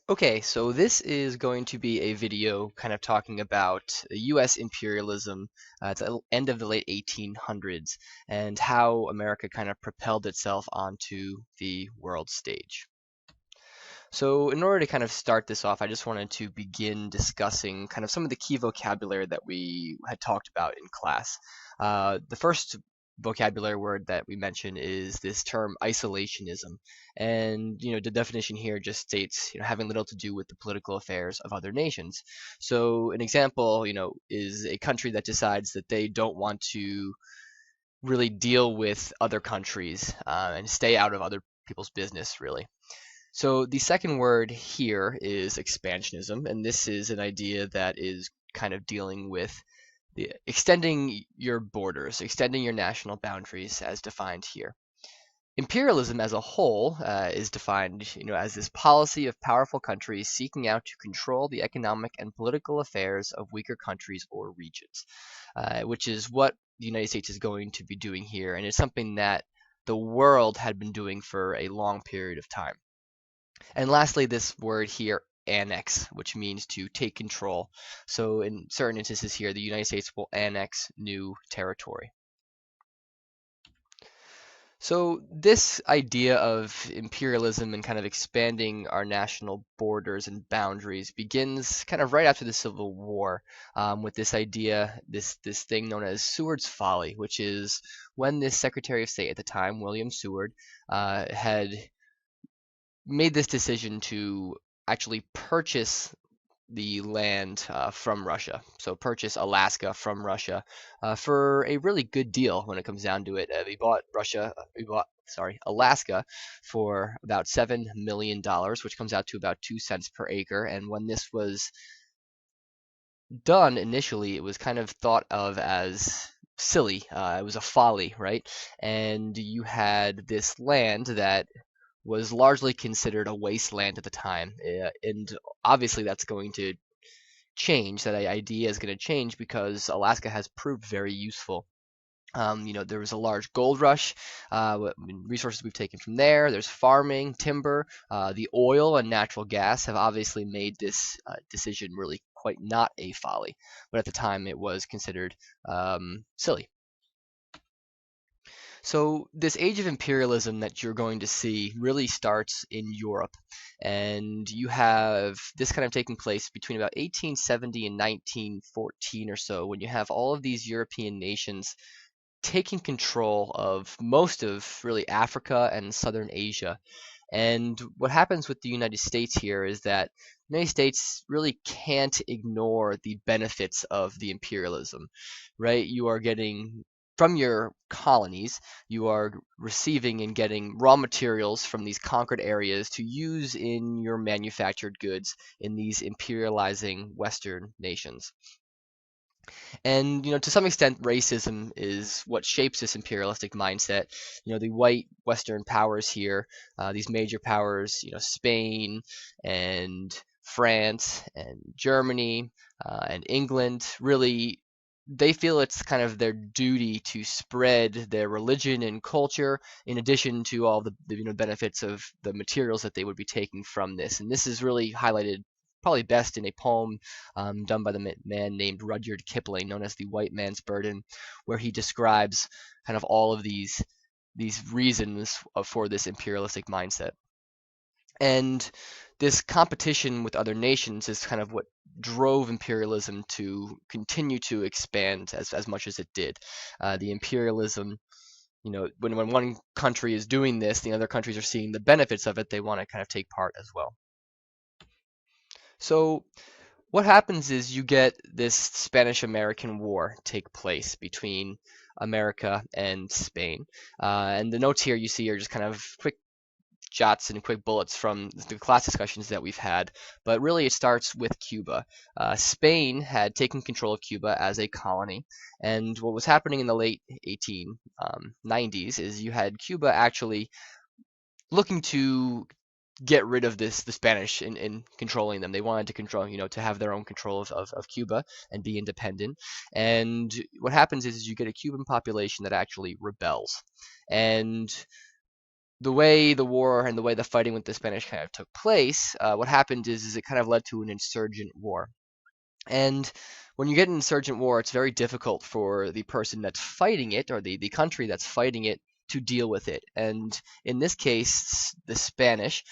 Okay, so this is going to be a video kind of talking about US imperialism at the end of the late 1800s and how America kind of propelled itself onto the world stage. So in order to kind of start this off, I just wanted to begin discussing kind of some of the key vocabulary that we had talked about in class. The first vocabulary word that we mentioned is this term isolationism. And, the definition here just states, having little to do with the political affairs of other nations. So an example, is a country that decides that they don't want to really deal with other countries and stay out of other people's business, really. So the second word here is expansionism, and this is an idea that is kind of dealing with the extending your borders, extending your national boundaries as defined here. Imperialism as a whole is defined, as this policy of powerful countries seeking out to control the economic and political affairs of weaker countries or regions, which is what the United States is going to be doing here, and it's something that the world had been doing for a long period of time. And lastly, this word here, annex, which means to take control. So in certain instances here, the United States will annex new territory. So this idea of imperialism and kind of expanding our national borders and boundaries begins kind of right after the Civil War, with this idea, this thing known as Seward's Folly, which is when this Secretary of State at the time, William Seward, had made this decision to actually purchase the land from Russia. So purchase Alaska from Russia for a really good deal when it comes down to it. We bought, sorry, Alaska for about $7 million, which comes out to about 2 cents per acre. And when this was done initially, it was kind of thought of as silly. It was a folly, right? And you had this land that was largely considered a wasteland at the time. And obviously that's going to change. That idea is going to change because Alaska has proved very useful. There was a large gold rush, resources we've taken from there. There's farming, timber, the oil and natural gas have obviously made this decision really quite not a folly, but at the time it was considered silly. So this age of imperialism that you're going to see really starts in Europe, and you have this kind of taking place between about 1870 and 1914 or so, when you have all of these European nations taking control of most of really Africa and Southern Asia. And what happens with the United States here is that the United States really can't ignore the benefits of the imperialism, right? You are getting from your colonies, you are receiving and getting raw materials from these conquered areas to use in your manufactured goods in these imperializing Western nations. And to some extent, racism is what shapes this imperialistic mindset. The white Western powers here, these major powers, Spain and France and Germany and England, really, they feel it's kind of their duty to spread their religion and culture in addition to all the benefits of the materials that they would be taking from this. And this is really highlighted probably best in a poem done by the man named Rudyard Kipling, known as The White Man's Burden, where he describes kind of all of these reasons for this imperialistic mindset. And this competition with other nations is kind of what drove imperialism to continue to expand as much as it did. The imperialism, when one country is doing this, the other countries are seeing the benefits of it. They want to kind of take part as well. So what happens is you get this Spanish-American War take place between America and Spain. And the notes here you see are just kind of quick jots and quick bullets from the class discussions that we've had, but really it starts with Cuba. Spain had taken control of Cuba as a colony, and what was happening in the late 1890s is you had Cuba actually looking to get rid of the Spanish in controlling them. They wanted to control, to have their own control of Cuba and be independent. And what happens is you get a Cuban population that actually rebels. And the way the war and the way the fighting with the Spanish kind of took place, what happened is it kind of led to an insurgent war. And when you get an insurgent war, it's very difficult for the person that's fighting it, or the country that's fighting it, to deal with it. And in this case, the Spanish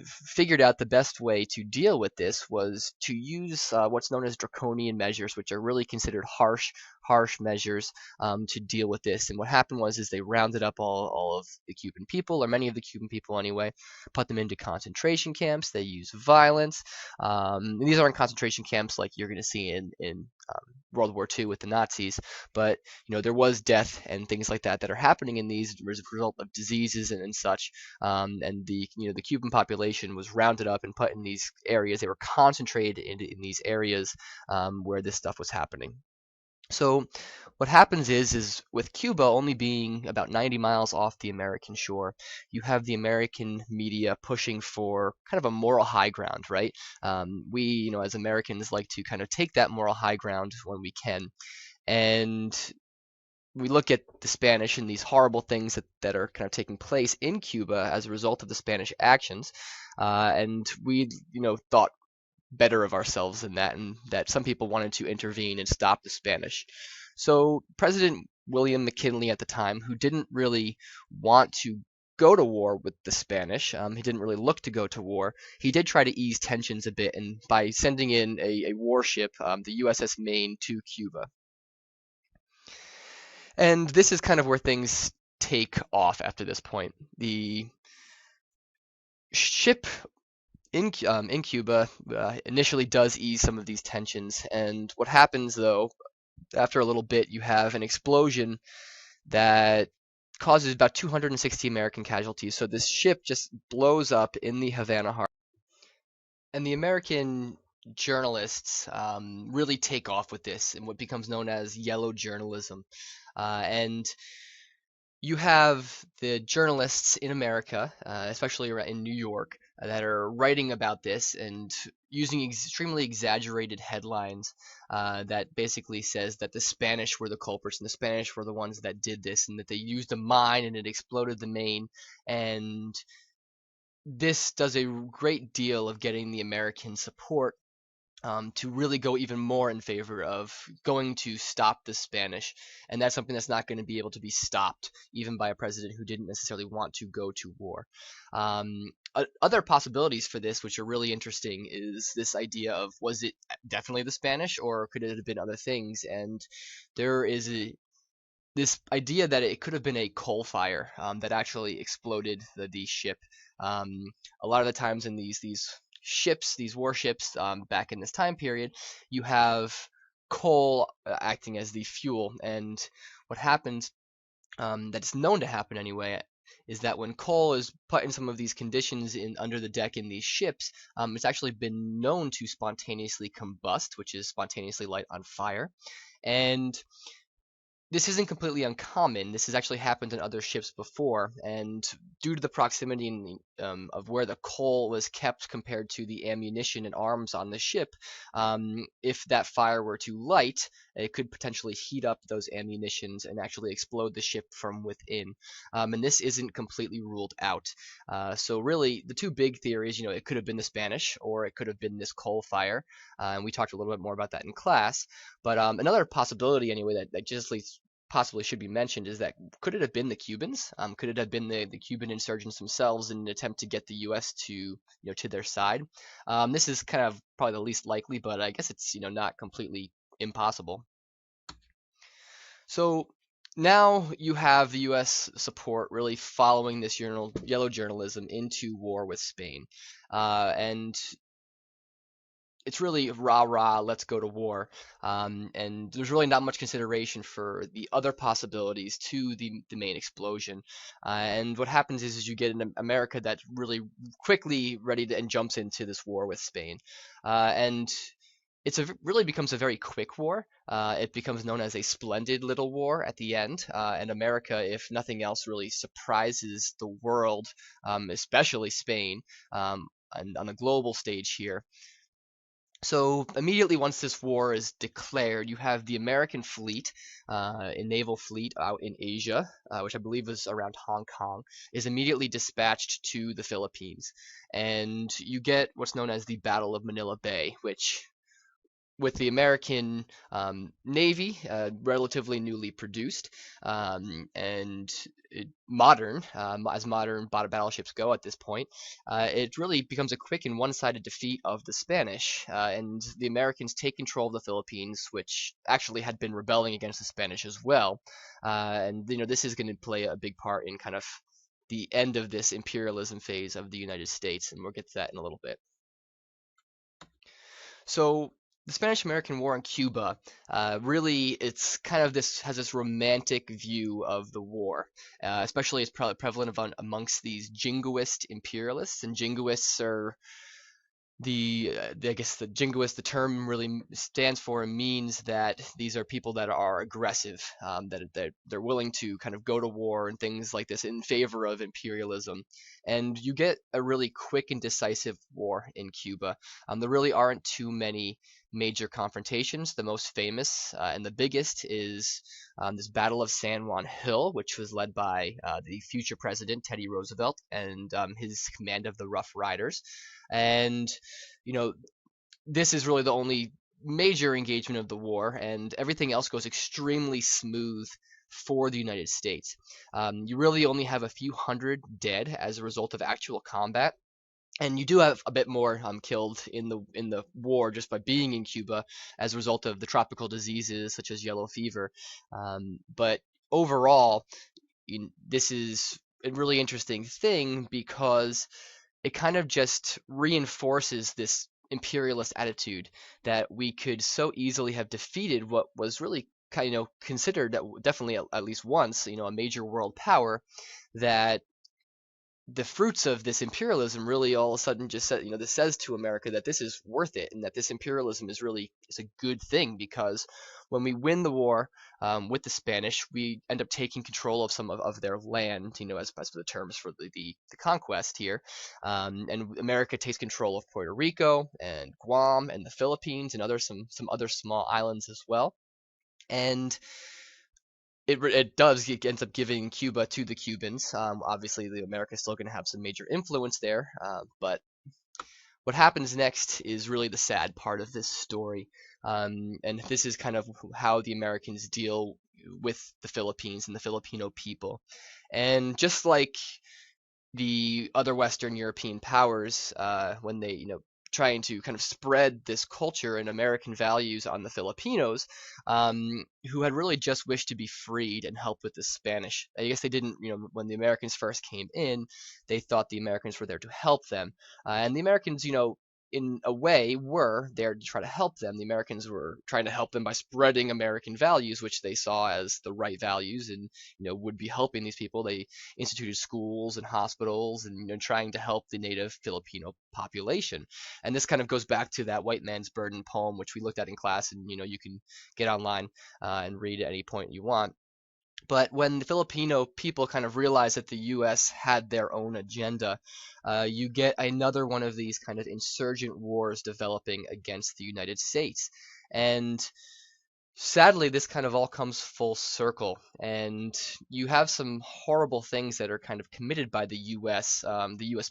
figured out the best way to deal with this was to use what's known as draconian measures, which are really considered harsh measures to deal with this. And what happened was is they rounded up all of the Cuban people, or many of the Cuban people anyway, put them into concentration camps. They used violence. These aren't concentration camps like you're going to see in World War II with the Nazis, but there was death and things like that that are happening in these as a result of diseases and such. And the Cuban population was rounded up and put in these areas. They were concentrated in these areas where this stuff was happening. So what happens is with Cuba only being about 90 miles off the American shore, you have the American media pushing for kind of a moral high ground, right? We, as Americans, like to kind of take that moral high ground when we can. And we look at the Spanish and these horrible things that are kind of taking place in Cuba as a result of the Spanish actions. And we, thought better of ourselves than that, and that some people wanted to intervene and stop the Spanish. So President William McKinley at the time, who didn't really want to go to war with the Spanish, he didn't really look to go to war. He did try to ease tensions a bit, and by sending in a warship, the USS Maine, to Cuba. And this is kind of where things take off after this point. The ship in Cuba initially does ease some of these tensions. And what happens, though, after a little bit, you have an explosion that causes about 260 American casualties. So this ship just blows up in the Havana harbor. And the American journalists really take off with this in what becomes known as yellow journalism. And you have the journalists in America, especially in New York, that are writing about this and using extremely exaggerated headlines that basically says that the Spanish were the culprits and the Spanish were the ones that did this, and that they used a mine and it exploded the Maine. And this does a great deal of getting the American support to really go even more in favor of going to stop the Spanish. And that's something that's not going to be able to be stopped, even by a president who didn't necessarily want to go to war. Other possibilities for this, which are really interesting, is this idea of, was it definitely the Spanish, or could it have been other things? And there is this idea that it could have been a coal fire that actually exploded the ship. A lot of the times in these ships, these warships, back in this time period, you have coal acting as the fuel. And what happens, that's known to happen anyway, is that when coal is put in some of these conditions under the deck in these ships, it's actually been known to spontaneously combust, which is spontaneously light on fire. And this isn't completely uncommon. This has actually happened in other ships before, and due to the proximity of where the coal was kept compared to the ammunition and arms on the ship, if that fire were to light, it could potentially heat up those ammunitions and actually explode the ship from within. And this isn't completely ruled out. So really, the two big theories, it could have been the Spanish, or it could have been this coal fire. And we talked a little bit more about that in class. But another possibility, anyway, that just possibly should be mentioned is that, could it have been the Cubans? Could it have been the Cuban insurgents themselves in an attempt to get the U.S. to to their side? This is kind of probably the least likely, but I guess it's not completely impossible. So now you have the U.S. support really following this yellow journalism into war with Spain, and it's really rah rah, let's go to war. And there's really not much consideration for the other possibilities to the Maine explosion. And what happens is you get an America that's really quickly ready to, and jumps into this war with Spain. And really becomes a very quick war. It becomes known as a splendid little war at the end. And America, if nothing else, really surprises the world, especially Spain, and on the global stage here. So immediately once this war is declared, you have the American fleet, a naval fleet out in Asia, which I believe was around Hong Kong, is immediately dispatched to the Philippines, and you get what's known as the Battle of Manila Bay, which with the American Navy, relatively newly produced and modern, as modern battleships go at this point, it really becomes a quick and one-sided defeat of the Spanish, and the Americans take control of the Philippines, which actually had been rebelling against the Spanish as well. And this is going to play a big part in kind of the end of this imperialism phase of the United States, and we'll get to that in a little bit. So the Spanish-American War in Cuba, really, it's kind of this has this romantic view of the war, especially it's probably prevalent amongst these jingoist imperialists, and jingoists are I guess the jingoist, the term really stands for and means that these are people that are aggressive, that they're willing to kind of go to war and things like this in favor of imperialism. And you get a really quick and decisive war in Cuba. There really aren't too many major confrontations. The most famous and the biggest is this Battle of San Juan Hill, which was led by the future president Teddy Roosevelt and his command of the Rough Riders. And you know, this is really the only major engagement of the war, and everything else goes extremely smooth for the United States. You really only have a few hundred dead as a result of actual combat, and you do have a bit more killed in the war just by being in Cuba as a result of the tropical diseases such as yellow fever. But overall, this is a really interesting thing because it kind of just reinforces this imperialist attitude that we could so easily have defeated what was really kind of considered definitely at least once a major world power, that the fruits of this imperialism really all of a sudden just said, this says to America that this is worth it and that this imperialism is a good thing, because when we win the war with the Spanish, we end up taking control of some of their land, as for the terms for the conquest here. And America takes control of Puerto Rico and Guam and the Philippines and some other small islands as well. And it ends up giving Cuba to the Cubans. Obviously, the America is still going to have some major influence there, but what happens next is really the sad part of this story, and this is kind of how the Americans deal with the Philippines and the Filipino people. And just like the other Western European powers, when they, trying to kind of spread this culture and American values on the Filipinos, who had really just wished to be freed and help with the Spanish. I guess they didn't, when the Americans first came in, they thought the Americans were there to help them. And the Americans, in a way, were there to try to help them. The Americans were trying to help them by spreading American values, which they saw as the right values and, would be helping these people. They instituted schools and hospitals and, trying to help the native Filipino population. And this kind of goes back to that White Man's Burden poem, which we looked at in class, and, you can get online and read at any point you want. But when the Filipino people kind of realized that the U.S. had their own agenda, you get another one of these kind of insurgent wars developing against the United States. And sadly, this kind of all comes full circle, and you have some horrible things that are kind of committed by the U.S.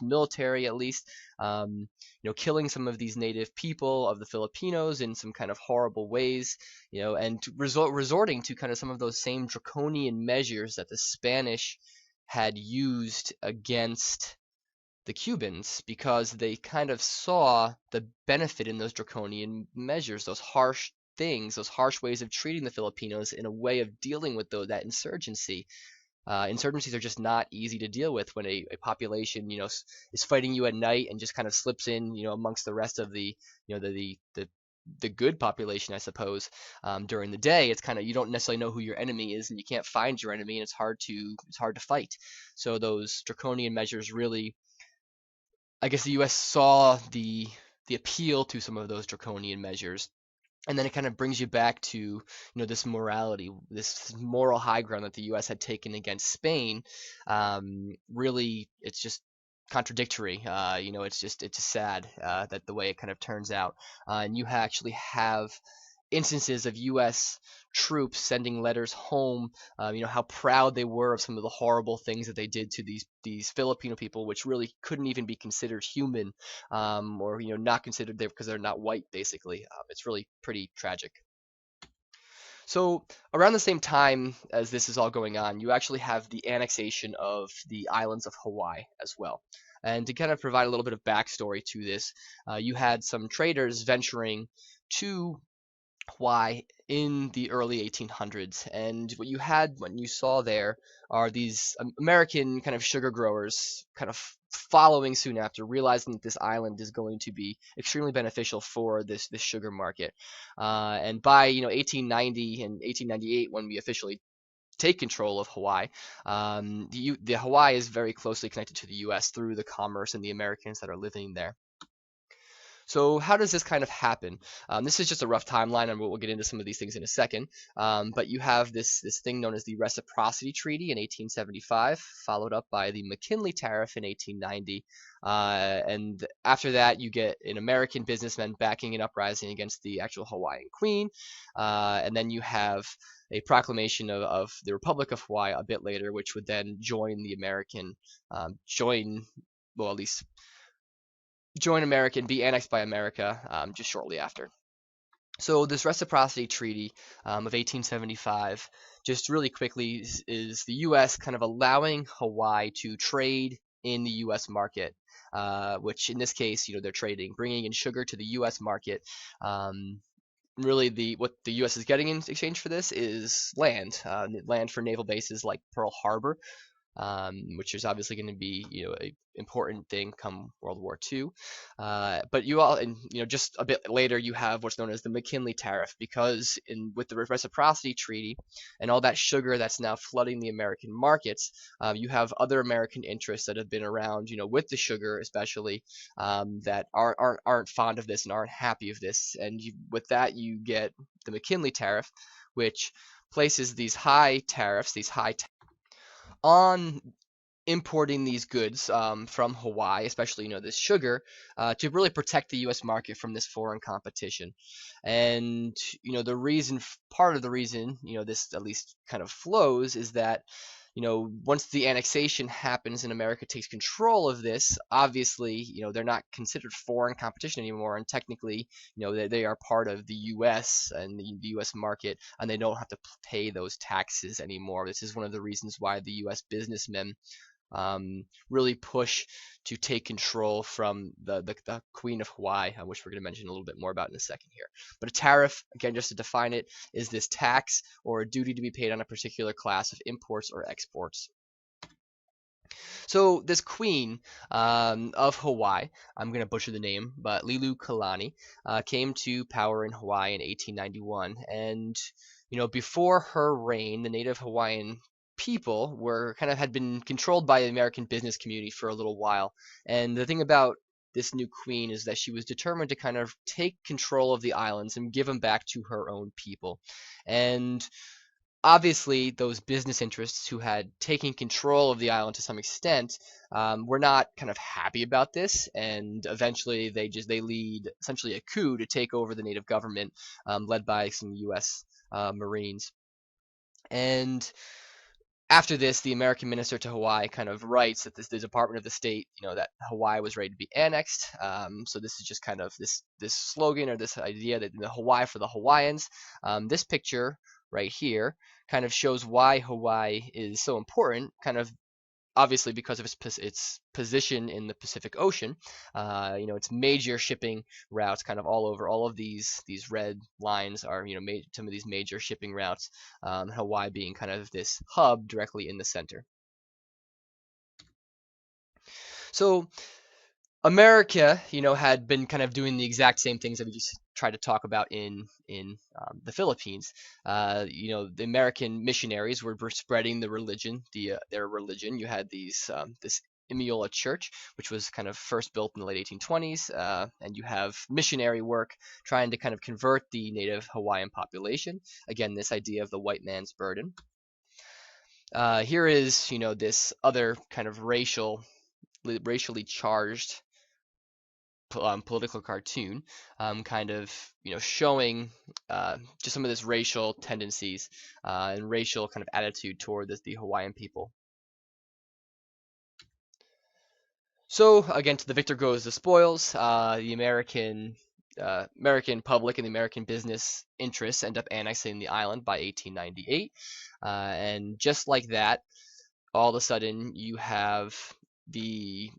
military at least, killing some of these native people of the Filipinos in some kind of horrible ways, and resorting to kind of some of those same draconian measures that the Spanish had used against the Cubans, because they kind of saw the benefit in those draconian measures, those harsh things, those harsh ways of treating the Filipinos in a way of dealing with that insurgency. Insurgencies are just not easy to deal with when a population, is fighting you at night and just kind of slips in, amongst the rest of the good population, I suppose. During the day, it's kind of, you don't necessarily know who your enemy is, and you can't find your enemy, and it's hard to fight. So those draconian measures really, I guess the U.S. saw the appeal to some of those draconian measures, and then it kind of brings you back to this morality, this moral high ground that the U.S. had taken against Spain. Really, it's just contradictory. It's just sad that the way it kind of turns out. And you actually have instances of U.S. troops sending letters home, how proud they were of some of the horrible things that they did to these Filipino people, which really couldn't even be considered human, or not considered there because they're not white, basically. It's really pretty tragic. So around the same time as this is all going on, you actually have the annexation of the islands of Hawaii as well. And to kind of provide a little bit of backstory to this, you had some traders venturing to Hawaii in the early 1800s. And what you saw there are these American kind of sugar growers kind of following soon after, realizing that this island is going to be extremely beneficial for this sugar market. And by 1890 and 1898, when we officially take control of Hawaii, the Hawaii is very closely connected to the U.S. through the commerce and the Americans that are living there. So how does this kind of happen? This is just a rough timeline, and we'll get into some of these things in a second. But you have this thing known as the Reciprocity Treaty in 1875, followed up by the McKinley Tariff in 1890. And after that, you get an American businessman backing an uprising against the actual Hawaiian Queen. And then you have a proclamation of the Republic of Hawaii a bit later, which would then join the American, well, at least join America and be annexed by America just shortly after. So this Reciprocity Treaty of 1875, just really quickly, is the U.S. kind of allowing Hawaii to trade in the U.S. market, which in this case, they're trading, bringing in sugar to the U.S. market. Really, what the U.S. is getting in exchange for this is land for naval bases like Pearl Harbor, which is obviously going to be a important thing come World War II. But just a bit later you have what's known as the McKinley Tariff, because with the Reciprocity Treaty and all that sugar that's now flooding the American markets, you have other American interests that have been around, with the sugar especially, that aren't fond of this and aren't happy of this, and with that you get the McKinley Tariff, which places these high on importing these goods from Hawaii, especially this sugar, to really protect the U.S. market from this foreign competition. And part of the reason this at least kind of flows is that once the annexation happens and America takes control of this, obviously they're not considered foreign competition anymore, and technically they are part of the U.S. and the U.S. market, and they don't have to pay those taxes anymore. This is one of the reasons why the U.S. businessmen really push to take control from the Queen of Hawaii, which we're going to mention a little bit more about in a second here. But a tariff, again, just to define it, is this tax or a duty to be paid on a particular class of imports or exports. So this queen of Hawaii, I'm going to butcher the name, but Liliuokalani, came to power in Hawaii in 1891. And before her reign, the native Hawaiian people had been controlled by the American business community for a little while. And the thing about this new queen is that she was determined to kind of take control of the islands and give them back to her own people. And obviously those business interests who had taken control of the island to some extent were not kind of happy about this, and eventually they lead essentially a coup to take over the native government, led by some U.S. Marines. And after this, the American minister to Hawaii kind of writes that the Department of the State, that Hawaii was ready to be annexed. So this is just kind of this slogan or this idea that the Hawaii for the Hawaiians. This picture right here kind of shows why Hawaii is so important, kind of obviously because of its position in the Pacific Ocean. Its major shipping routes kind of all over. All of these red lines are some of these major shipping routes, Hawaii being kind of this hub directly in the center. So America, had been kind of doing the exact same things that we just tried to talk about in the Philippines. The American missionaries were spreading their religion. You had this Imiola Church, which was kind of first built in the late 1820s, and you have missionary work trying to kind of convert the native Hawaiian population. Again, this idea of the white man's burden. Here is this other kind of racial racially charged political cartoon, kind of showing just some of this racial tendencies and racial kind of attitude toward the Hawaiian people. So again, to the victor goes the spoils. The American public and the American business interests end up annexing the island by 1898, and just like that, all of a sudden you have the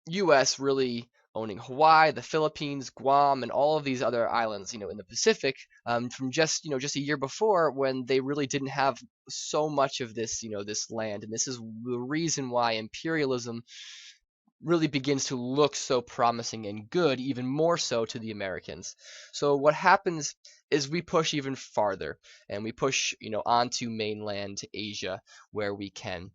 U.S. really owning Hawaii, the Philippines, Guam, and all of these other islands, in the Pacific, from just a year before when they really didn't have so much of this land. And this is the reason why imperialism really begins to look so promising and good, even more so to the Americans. So what happens is we push even farther, and we push, onto mainland Asia where we can.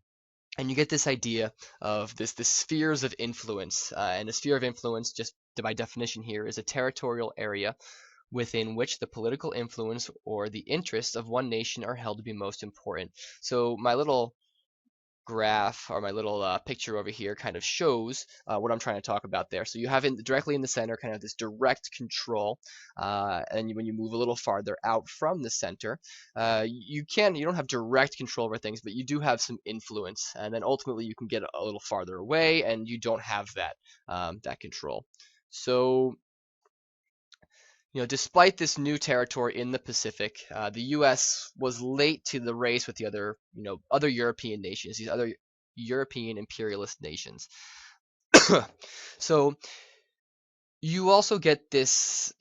And you get this idea of this spheres of influence, and a sphere of influence, just by definition here, is a territorial area within which the political influence or the interests of one nation are held to be most important. So my little graph, or my little picture over here, kind of shows what I'm trying to talk about there. So you have directly in the center kind of this direct control, and when you move a little farther out from the center, you don't have direct control over things, but you do have some influence, and then ultimately you can get a little farther away and you don't have that control. So despite this new territory in the Pacific, the U.S. was late to the race with the other European nations, these other European imperialist nations. So you also get this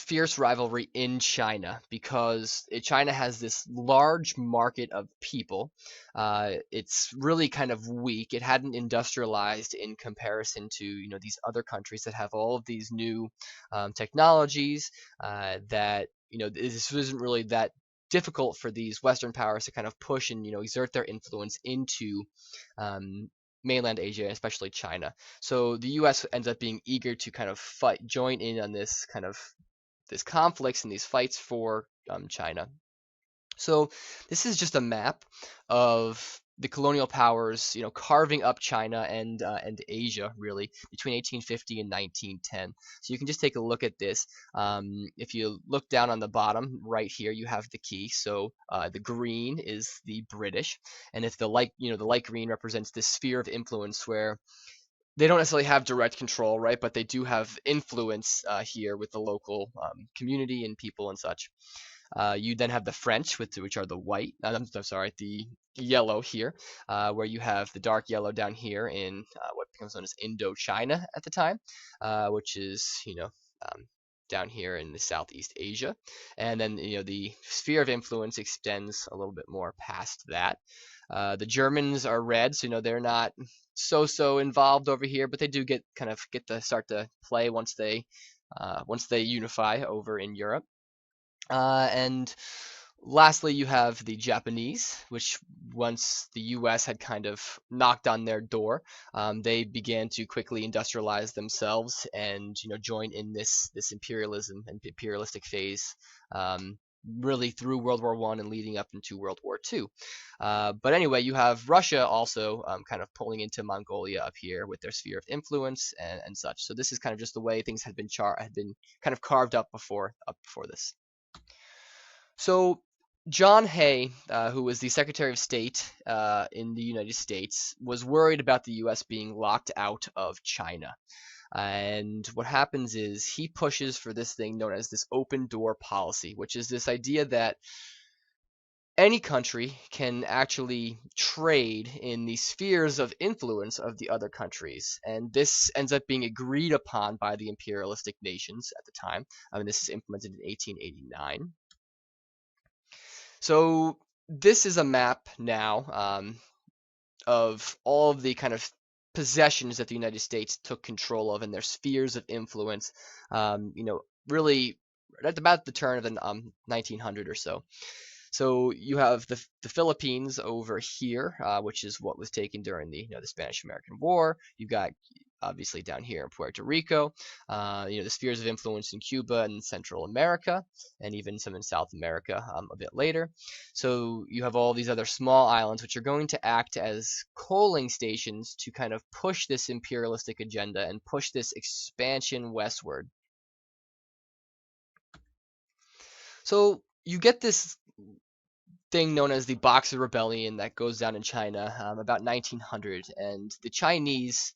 fierce rivalry in China, because China has this large market of people. It's really kind of weak. It hadn't industrialized in comparison to these other countries that have all of these new technologies, that this isn't really that difficult for these Western powers to kind of push and exert their influence into um, mainland Asia, especially China. So the U.S. ends up being eager to kind of join in on this conflicts and these fights for China. So this is just a map of the colonial powers, carving up China and Asia really between 1850 and 1910. So you can just take a look at this. If you look down on the bottom right here, you have the key. So the green is the British, and if the light green represents this sphere of influence where they don't necessarily have direct control, right? But they do have influence here with the local community and people and such. You then have the French, which are the white. I'm sorry, the yellow here, where you have the dark yellow down here in what becomes known as Indochina at the time, which is down here in the Southeast Asia, and then the sphere of influence extends a little bit more past that. The Germans are red, so they're not so involved over here, but they do get to start to play once they unify over in Europe. And lastly, you have the Japanese, which once the U.S. had kind of knocked on their door, they began to quickly industrialize themselves and join in this imperialism and imperialistic phase, really through World War I and leading up into World War II. But anyway, you have Russia also kind of pulling into Mongolia up here with their sphere of influence and such. So this is kind of just the way things had been kind of carved up before this. So John Hay, who was the Secretary of State in the United States, was worried about the U.S. being locked out of China. And what happens is he pushes for this thing known as this open door policy, which is this idea that any country can actually trade in the spheres of influence of the other countries. And this ends up being agreed upon by the imperialistic nations at the time. I mean, this is implemented in 1889. So this is a map now of all of the kind of possessions that the United States took control of and their spheres of influence, really at about the turn of the 1900 or so. So you have the Philippines over here, which is what was taken during the Spanish-American War. You've got obviously down here in Puerto Rico, the spheres of influence in Cuba and Central America, and even some in South America a bit later. So you have all these other small islands which are going to act as coaling stations to kind of push this imperialistic agenda and push this expansion westward. So you get this thing known as the Boxer Rebellion that goes down in China about 1900, and the Chinese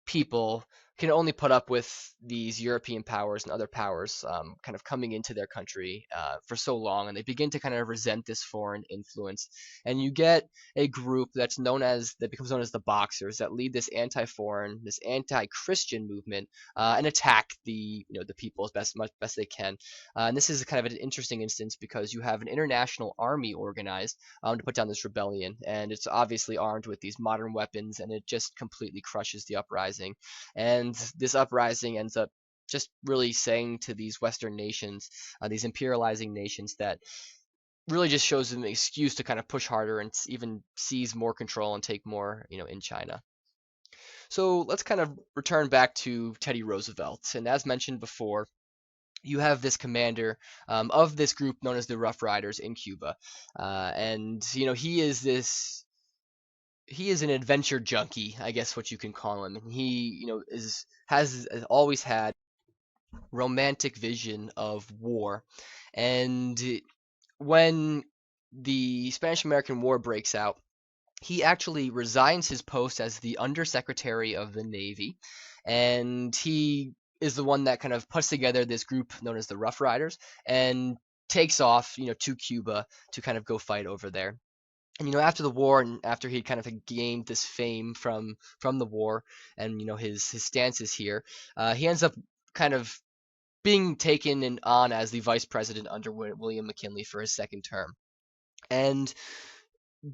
people can only put up with these European powers and other powers kind of coming into their country for so long, and they begin to kind of resent this foreign influence. And you get a group that becomes known as the Boxers that lead this anti-foreign, this anti-Christian movement and attack the people as best they can. And this is kind of an interesting instance because you have an international army organized to put down this rebellion, and it's obviously armed with these modern weapons, and it just completely crushes the uprising. And this uprising ends up just really saying to these Western nations, these imperializing nations, that really just shows them an excuse to kind of push harder and even seize more control and take more, in China. So let's kind of return back to Teddy Roosevelt. And as mentioned before, you have this commander of this group known as the Rough Riders in Cuba, and he is an adventure junkie, I guess what you can call him. And he, has always had romantic vision of war. And when the Spanish-American War breaks out, he actually resigns his post as the Undersecretary of the Navy, and he is the one that kind of puts together this group known as the Rough Riders and takes off, to Cuba to kind of go fight over there. And after the war, and after he kind of gained this fame from the war, and his stances here, he ends up kind of being taken on as the vice president under William McKinley for his second term. And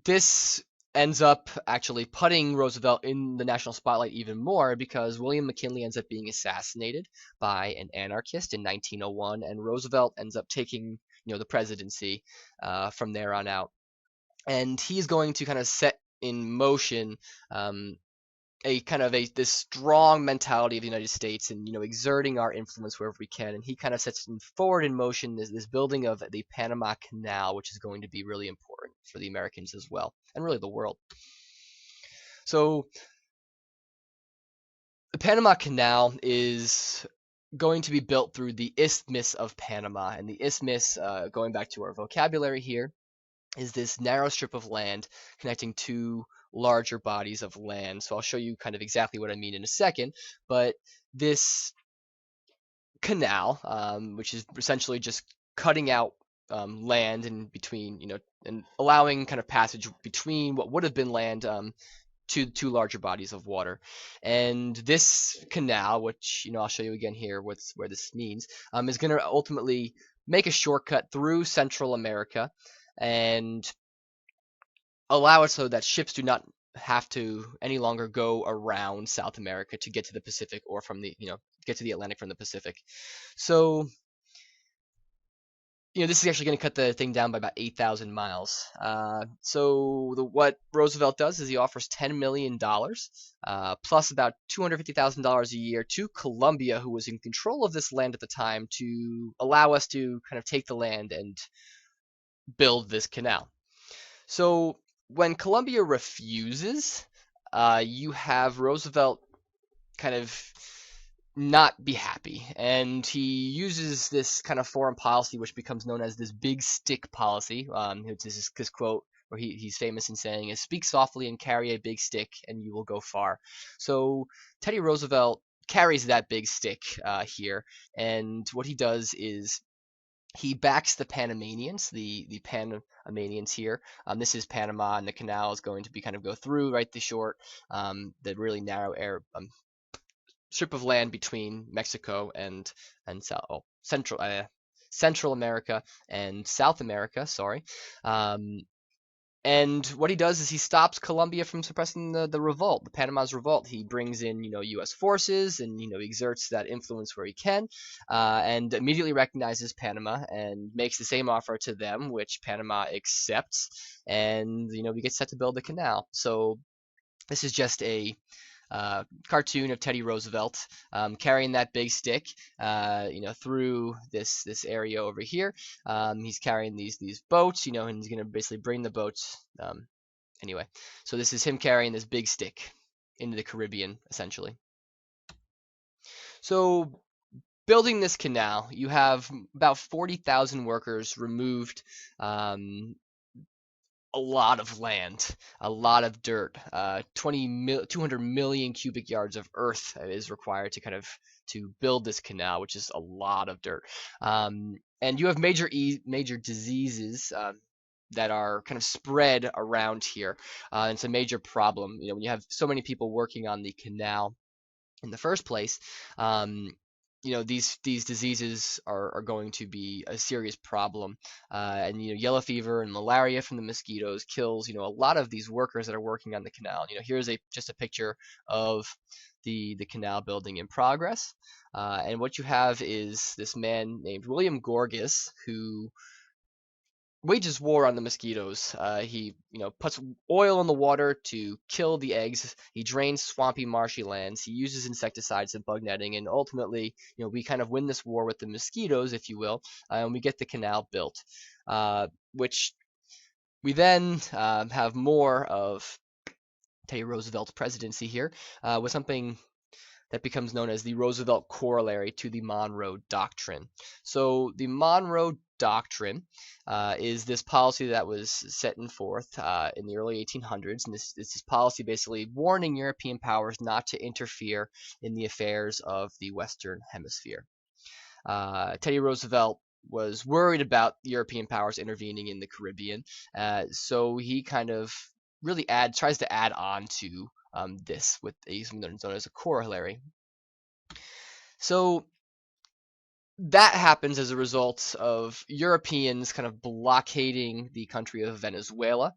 this ends up actually putting Roosevelt in the national spotlight even more because William McKinley ends up being assassinated by an anarchist in 1901, and Roosevelt ends up taking the presidency from there on out. And he's going to kind of set in motion a kind of this strong mentality of the United States, and exerting our influence wherever we can. And he kind of sets forward in motion this building of the Panama Canal, which is going to be really important for the Americans as well, and really the world. So the Panama Canal is going to be built through the Isthmus of Panama, and the isthmus, going back to our vocabulary here, is this narrow strip of land connecting two larger bodies of land. So I'll show you kind of exactly what I mean in a second. But this canal, which is essentially just cutting out land in between, and allowing kind of passage between what would have been land to two larger bodies of water. And this canal, which I'll show you again here where this means, is going to ultimately make a shortcut through Central America and allow it so that ships do not have to any longer go around South America to get to the Pacific, or from the get to the Atlantic from the Pacific. So this is actually going to cut the thing down by about 8,000 miles. So what Roosevelt does is he offers $10 million plus about $250,000 a year to Colombia, who was in control of this land at the time, to allow us to kind of take the land and build this canal. So when Colombia refuses, you have Roosevelt kind of not be happy, and he uses this kind of foreign policy, which becomes known as this big stick policy. It's this quote where he's famous in saying is, "Speak softly and carry a big stick, and you will go far." So Teddy Roosevelt carries that big stick here, and what he does is he backs the Panamanians, the Panamanians here. This is Panama, and the canal is going to be kind of go through right the short, the really narrow strip of land between Mexico and Central America and South America. Sorry. And what he does is he stops Colombia from suppressing the revolt, the Panama's revolt. He brings in, U.S. forces, and, exerts that influence where he can, and immediately recognizes Panama and makes the same offer to them, which Panama accepts, and, we get set to build the canal. So this is just a cartoon of Teddy Roosevelt carrying that big stick, through this area over here. He's carrying these boats, and he's gonna basically bring the boats. Anyway, so this is him carrying this big stick into the Caribbean, essentially. So building this canal, you have about 40,000 workers removed, a lot of land, a lot of dirt. 200 million cubic yards of earth is required to build this canal, which is a lot of dirt. And you have major diseases that are kind of spread around here. It's a major problem. When you have so many people working on the canal in the first place, these diseases are going to be a serious problem. And yellow fever and malaria from the mosquitoes kills a lot of these workers that are working on the canal. Here's just a picture of the canal building in progress. And what you have is this man named William Gorgas, who wages war on the mosquitoes. He, puts oil in the water to kill the eggs. He drains swampy, marshy lands. He uses insecticides and bug netting, and ultimately, we kind of win this war with the mosquitoes, if you will, and we get the canal built, which we then have more of Teddy Roosevelt's presidency here, with something that becomes known as the Roosevelt Corollary to the Monroe Doctrine. So the Monroe Doctrine is this policy that was set forth in the early 1800s, and this policy basically warning European powers not to interfere in the affairs of the Western Hemisphere. Teddy Roosevelt was worried about European powers intervening in the Caribbean, so he kind of really tries to add on to this with something that's known as a corollary. So that happens as a result of Europeans kind of blockading the country of Venezuela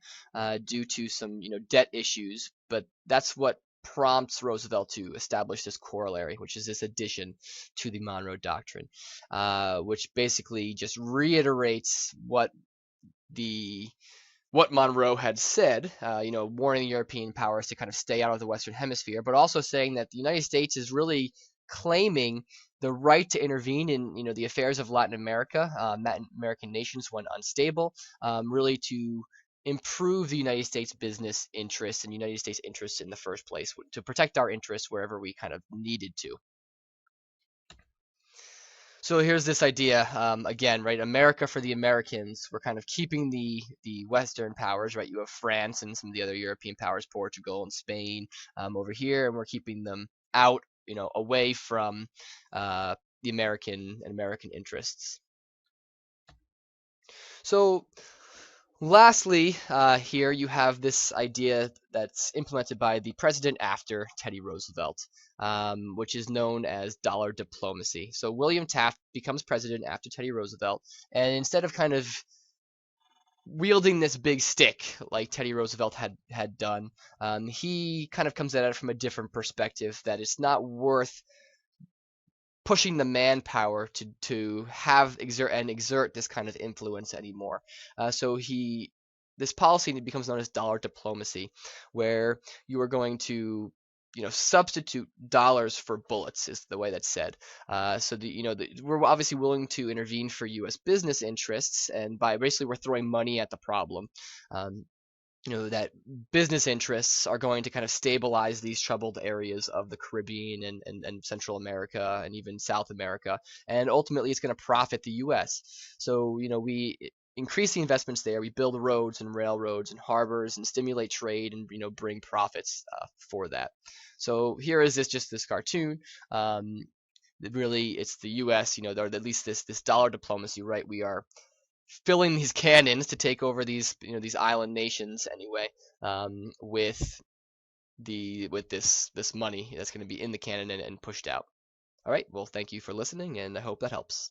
due to some debt issues, but that's what prompts Roosevelt to establish this corollary, which is this addition to the Monroe Doctrine, which basically just reiterates what Monroe had said, warning European powers to kind of stay out of the Western Hemisphere, but also saying that the United States is really claiming the right to intervene in, the affairs of Latin America, Latin American nations when unstable, really to improve the United States business interests and United States interests in the first place, to protect our interests wherever we kind of needed to. So here's this idea, again, right? America for the Americans. We're kind of keeping the Western powers, right? You have France and some of the other European powers, Portugal and Spain, over here, and we're keeping them out, away from the American interests. So lastly, here you have this idea that's implemented by the president after Teddy Roosevelt, which is known as dollar diplomacy. So William Taft becomes president after Teddy Roosevelt, and instead of kind of wielding this big stick like Teddy Roosevelt had done, he kind of comes at it from a different perspective, that it's not worth pushing the manpower to exert this kind of influence anymore. So this policy becomes known as dollar diplomacy, where you are going to substitute dollars for bullets, is the way that's said. So we're obviously willing to intervene for U.S. business interests, and by basically we're throwing money at the problem. That business interests are going to kind of stabilize these troubled areas of the Caribbean and Central America and even South America, and ultimately it's going to profit the U.S. So we increase the investments there, we build roads and railroads and harbors and stimulate trade and bring profits for that. So here is just this cartoon. Really, it's the U.S. Or at least this dollar diplomacy, right? We are filling these cannons to take over these island nations anyway, with this money that's going to be in the cannon and pushed out. All right, well, thank you for listening, and I hope that helps.